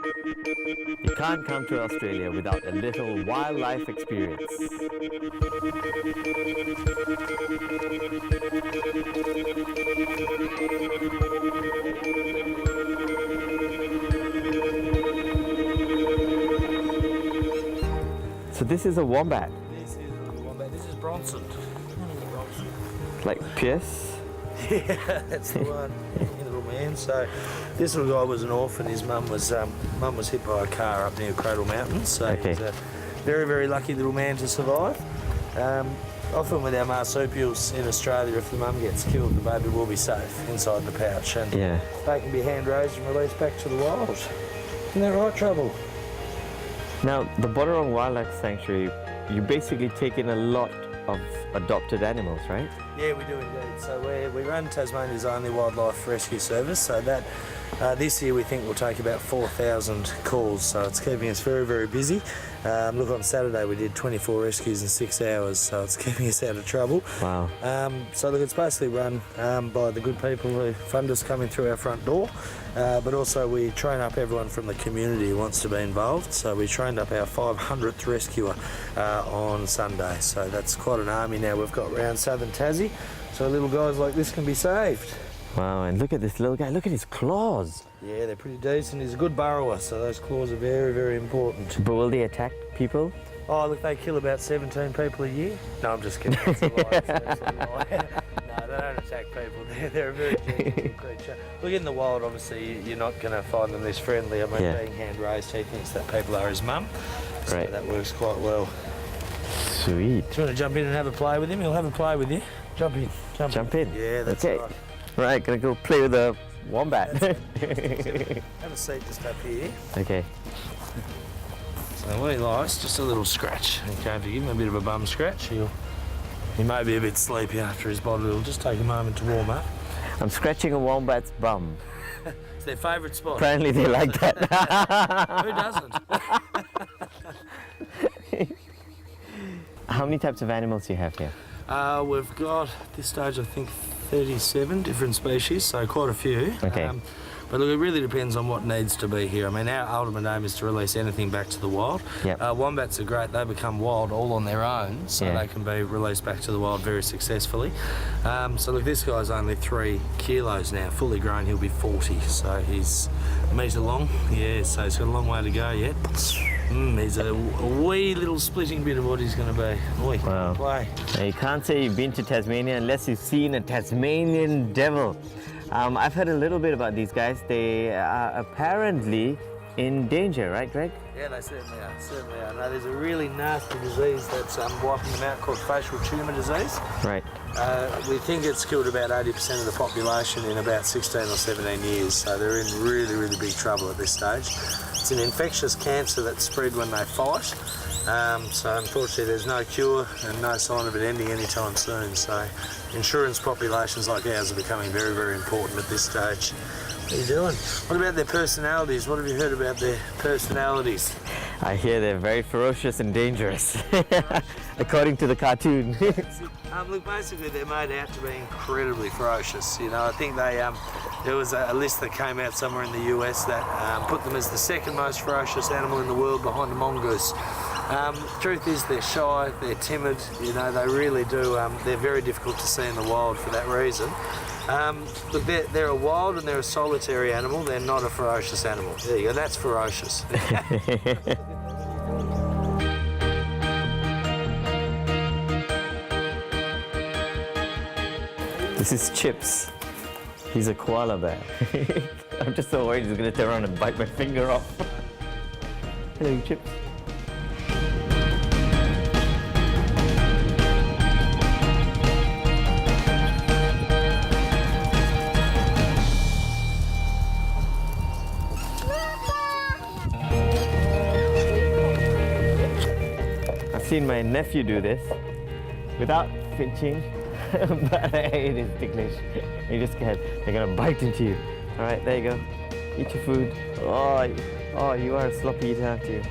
You can't come to Australia without a little wildlife experience. So this is a wombat. This is a wombat. This is Bronson. Like Pierce? Yeah, that's the one. Little man. So this little guy was an orphan. His mum was hit by a car up near Cradle Mountain. So Okay. he's a very, very lucky little man to survive. Often with our marsupials in Australia, if the mum gets killed, the baby will be safe inside the pouch, and Yeah. they can be hand raised and released back to the wild. Isn't that right, Trouble? Now, the Bodarong Wildlife Sanctuary, you basically take in a lot of adopted animals, right? Yeah, we do indeed. So we run Tasmania's only wildlife rescue service. So that this year we think we'll take about 4,000 calls. So it's keeping us very, very busy. Look, on Saturday we did 24 rescues in 6 hours. So it's keeping us out of trouble. Wow. So look, it's basically run by the good people who fund us coming through our front door. But also we train up everyone from the community who wants to be involved. So we trained up our 500th rescuer on Sunday. So that's quite an army now we've got around southern Tassie. So little guys like this can be saved. Wow, and look at this little guy. Look at his claws. Yeah, they're pretty decent. He's a good burrower, so those claws are very, very important. But will they attack people? Oh, look, they kill about 17 people a year. No, I'm just kidding. That's a lie. That's a lie. No, they don't attack people. They're a very gentle creature. Look, in the wild, obviously, you're not going to find them this friendly. I mean, Yeah. being hand-raised, he thinks that people are his mum. So Right. that works quite well. Sweet. Do you want to jump in and have a play with him? He'll have a play with you. Jump in. Jump in. Yeah, that's okay. right. Right, gonna go play with the wombat. Have a seat just up here. Okay. So what he likes, just a little scratch. Okay, if you give him a bit of a bum scratch, he may be a bit sleepy after his body. It'll just take a moment to warm up. I'm scratching a wombat's bum. It's their favourite spot. Apparently they like that. Who doesn't? How many types of animals do you have here? We've got, at this stage, I think 37 different species, so quite a few. Okay. But look, it really depends on what needs to be here. I mean, our ultimate aim is to release anything back to the wild. Yep. Wombats are great. They become wild all on their own, so Yeah. they can be released back to the wild very successfully. So look, this guy's only 3 kilos now. Fully grown, he'll be 40, so he's a metre long. Yeah, so he's got a long way to go yet. He's a wee little splitting bit of what he's going to be. Oi, Wow. play. Now, you can't say you've been to Tasmania unless you've seen a Tasmanian devil. I've heard a little bit about these guys. They are apparently in danger, right, Greg? Yeah, they certainly are, certainly are. No, there's a really nasty disease that's wiping them out called facial tumour disease. Right. We think it's killed about 80% of the population in about 16 or 17 years, so they're in really, really big trouble at this stage. It's an infectious cancer that's spread when they fight, so unfortunately there's no cure and no sign of it ending anytime soon, so insurance populations like ours are becoming very, very important at this stage. What are you doing? What about their personalities? What have you heard about their personalities? I hear they're very ferocious and dangerous, according to the cartoon. Look, basically they're made out to be incredibly ferocious. You know, I think there was a list that came out somewhere in the US that put them as the second most ferocious animal in the world behind the mongoose. Truth is they're shy, they're timid, you know, they really do, they're very difficult to see in the wild for that reason. Look, they're a wild and they're a solitary animal, they're not a ferocious animal. There you go, that's ferocious. This is Chips. He's a koala bear. I'm just so worried he's gonna turn around and bite my finger off. Hello, Chips. I've seen my nephew do this without flinching, but it is ticklish. You're just scared. They're gonna bite into you. All right, there you go. Eat your food. Oh, you are a sloppy eater, aren't you?